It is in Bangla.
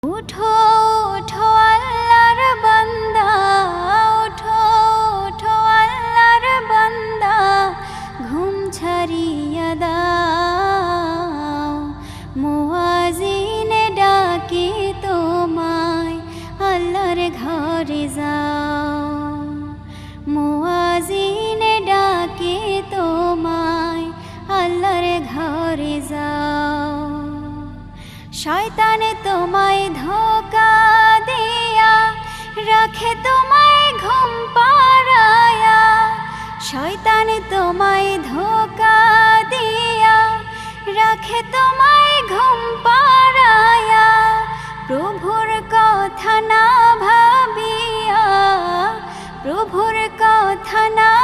উঠো উঠো আল্লাহর বান্দা, উঠো উঠো আল্লাহর বান্দা, ঘুম ছাড়িয়া দাও। মুয়াজ্জিন ডাকে তোমায়, আল্লাহর ঘরে যাও। মুয়াজ্জিন ডাকে তোমায়, আল্লাহর ঘরে যাও। শয়তান তোমায় ধোঁকা দিয়া রাখে তোমায় ঘুম পাড়ায়া। শয়তান তোমায় ধোঁকা দিয়া রাখে তোমায় ঘুম পাড়ায়া। প্রভুর কথা না ভাবিয়া, প্রভুর কথা না